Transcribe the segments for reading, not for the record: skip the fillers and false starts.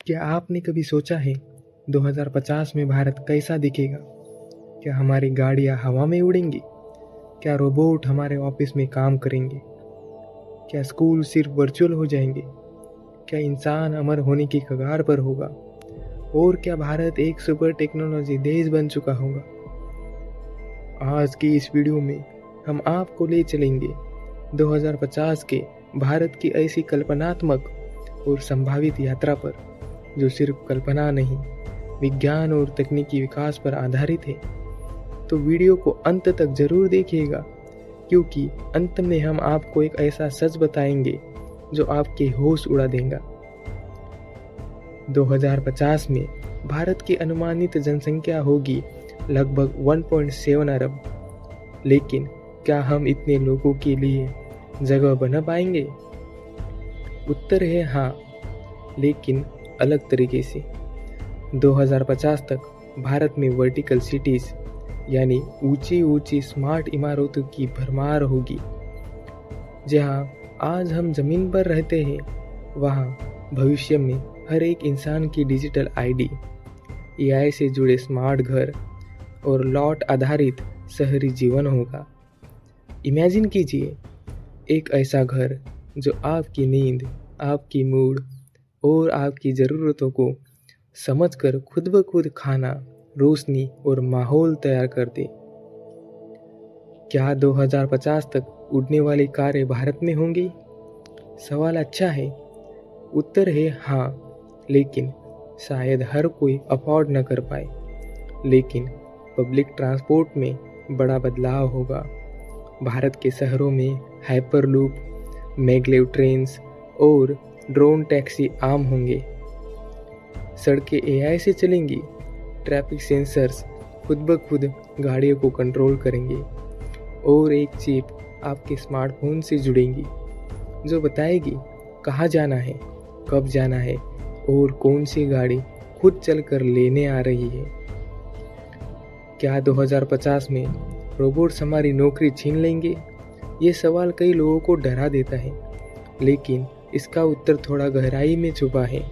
क्या आपने कभी सोचा है 2050 में भारत कैसा दिखेगा? क्या हमारी गाड़ियाँ हवा में उड़ेंगी? क्या रोबोट हमारे ऑफिस में काम करेंगे? क्या स्कूल सिर्फ वर्चुअल हो जाएंगे? क्या इंसान अमर होने की कगार पर होगा? और क्या भारत एक सुपर टेक्नोलॉजी देश बन चुका होगा? आज की इस वीडियो में हम आपको ले चलेंगे 2050 के भारत की ऐसी कल्पनात्मक और संभावित यात्रा पर जो सिर्फ कल्पना नहीं, विज्ञान और तकनीकी विकास पर आधारित है। तो वीडियो को अंत तक जरूर देखिएगा, क्योंकि अंत में हम आपको एक ऐसा सच बताएंगे जो आपके होश उड़ा देगा। 2050 में भारत की अनुमानित जनसंख्या होगी लगभग 1.7 अरब। लेकिन क्या हम इतने लोगों के लिए जगह बना पाएंगे? उत्तर है हाँ, लेकिन अलग तरीके से। 2050 तक भारत में वर्टिकल सिटीज यानी ऊंची ऊंची स्मार्ट इमारतों की भरमार होगी। जहां आज हम जमीन पर रहते हैं, वहां भविष्य में हर एक इंसान की डिजिटल आईडी, एआई से जुड़े स्मार्ट घर और लॉट आधारित शहरी जीवन होगा। इमेजिन कीजिए एक ऐसा घर जो आपकी नींद, आपकी मूड और आपकी ज़रूरतों को समझकर खुद ब खुद खाना, रोशनी और माहौल तैयार कर दे। क्या 2050 तक उड़ने वाली कारें भारत में होंगी? सवाल अच्छा है। उत्तर है हाँ, लेकिन शायद हर कोई अफोर्ड न कर पाए। लेकिन पब्लिक ट्रांसपोर्ट में बड़ा बदलाव होगा। भारत के शहरों में हाइपरलूप, मैगलेव ट्रेन्स और ड्रोन टैक्सी आम होंगे। सड़कें एआई से चलेंगी। ट्रैफिक सेंसर्स खुद ब खुद गाड़ियों को कंट्रोल करेंगे और एक चिप आपके स्मार्टफोन से जुड़ेंगी जो बताएगी कहाँ जाना है, कब जाना है और कौन सी गाड़ी खुद चलकर लेने आ रही है। क्या 2050 में रोबोट्स हमारी नौकरी छीन लेंगे? ये सवाल कई लोगों को डरा देता है, लेकिन इसका उत्तर थोड़ा गहराई में छुपा है।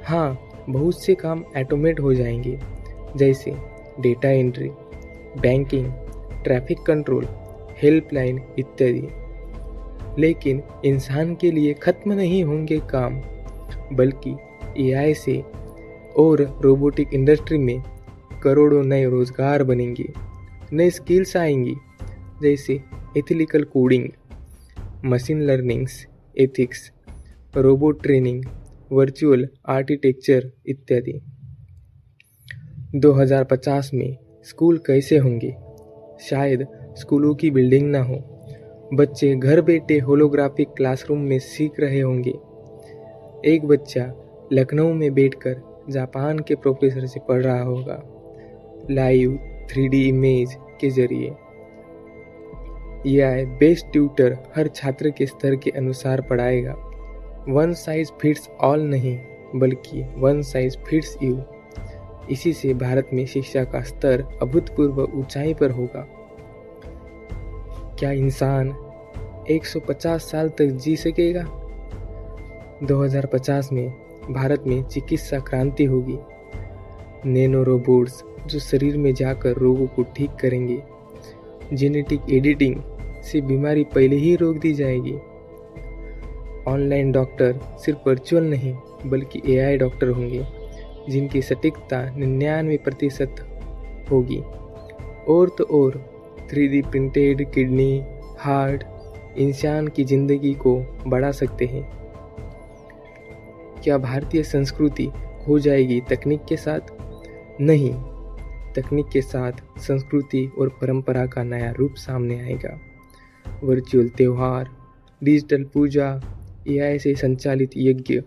हाँ, बहुत से काम ऑटोमेट हो जाएंगे, जैसे data entry, banking, traffic control, helpline इत्यादि। लेकिन इंसान के लिए खत्म नहीं होंगे काम, बल्कि एआई से और रोबोटिक इंडस्ट्री में करोड़ों नए रोजगार बनेंगे। नए स्किल्स आएंगी, जैसे ethical coding, machine learnings, ethics, robot training, virtual architecture इत्यादि। 2050 में स्कूल कैसे होंगे? शायद स्कूलों की बिल्डिंग ना हो, बच्चे घर बैठे होलोग्राफिक क्लासरूम में सीख रहे होंगे। एक बच्चा लखनऊ में बैठकर जापान के प्रोफेसर से पढ़ रहा होगा, लाइव 3D इमेज के जरिए। एआई बेस्ट ट्यूटर हर छात्र के स्तर के अनुसार पढ़ाएगा। वन साइज फिट्स ऑल नहीं, बल्कि वन साइज फिट्स यू। इसी से भारत में शिक्षा का स्तर अभूतपूर्व ऊंचाई पर होगा। क्या इंसान 150 साल तक जी सकेगा? 2050 में भारत में चिकित्सा क्रांति होगी। नैनो रोबोट्स जो शरीर में जाकर रोगों को ठीक करेंगे। जेनेटिक एडिटिंग से बीमारी पहले ही रोक दी जाएगी। ऑनलाइन डॉक्टर सिर्फ वर्चुअल नहीं, बल्कि एआई डॉक्टर होंगे, जिनकी सटीकता 99% होगी। और तो और 3D प्रिंटेड किडनी, हार्ट इंसान की जिंदगी को बढ़ा सकते हैं। क्या भारतीय संस्कृति खो जाएगी तकनीक के साथ? नहीं, तकनीक के साथ संस्कृति और परंपरा का नया रूप सामने आएगा। वर्चुअल त्योहार, डिजिटल पूजा, एआई से संचालित यज्ञ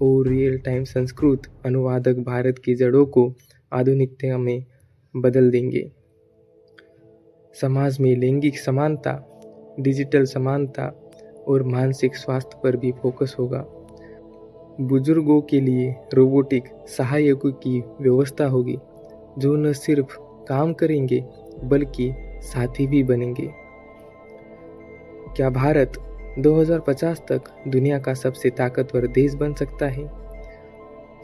और रियल टाइम संस्कृत अनुवादक भारत की जड़ों को आधुनिकता में बदल देंगे। समाज में लैंगिक समानता, डिजिटल समानता और मानसिक स्वास्थ्य पर भी फोकस होगा। बुजुर्गों के लिए रोबोटिक सहायकों की व्यवस्था होगी, जो न सिर्फ काम करेंगे बल्कि साथी भी बनेंगे। क्या भारत 2050 तक दुनिया का सबसे ताकतवर देश बन सकता है?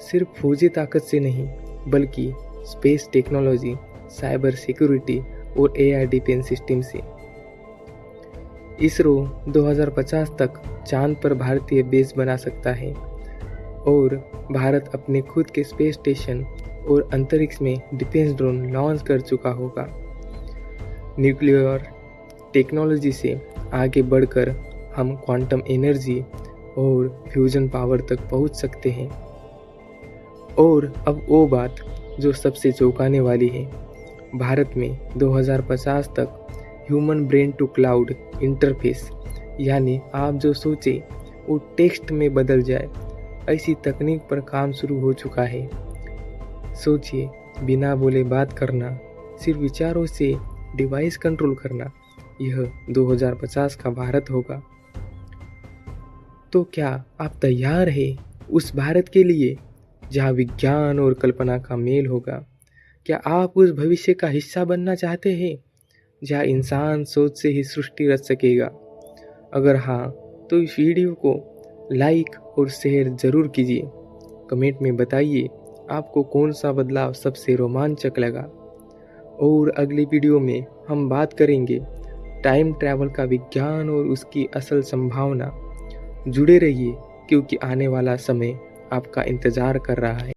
सिर्फ फौजी ताकत से नहीं बल्कि स्पेस टेक्नोलॉजी, साइबर सिक्योरिटी और एआई डिफेंस सिस्टम से। इसरो 2050 तक चांद पर भारतीय बेस बना सकता है और भारत अपने खुद के स्पेस स्टेशन और अंतरिक्ष में डिफेंस ड्रोन लॉन्च कर चुका होगा। न्यूक्लियर टेक्नोलॉजी से आगे बढ़कर हम क्वांटम एनर्जी और फ्यूजन पावर तक पहुंच सकते हैं। और अब वो बात जो सबसे चौंकाने वाली है, भारत में 2050 तक human brain to cloud interface, यानी आप जो सोचे वो टेक्स्ट में बदल जाए, ऐसी तकनीक पर काम शुरू हो चुका है। सोचिए, बिना बोले बात करना, सिर्फ विचारों से डिवाइस कंट्रोल करना, यह 2050 का भारत होगा। तो क्या आप तैयार हैं उस भारत के लिए जहाँ विज्ञान और कल्पना का मेल होगा? क्या आप उस भविष्य का हिस्सा बनना चाहते हैं जहाँ इंसान सोच से ही सृष्टि रच सकेगा? अगर हाँ, तो इस वीडियो को लाइक और शेयर जरूर कीजिए। कमेंट में बताइए आपको कौन सा बदलाव सबसे रोमांचक लगा। और अगली वीडियो में हम बात करेंगे टाइम ट्रैवल का विज्ञान और उसकी असल संभावना। जुड़े रहिए क्योंकि आने वाला समय आपका इंतज़ार कर रहा है।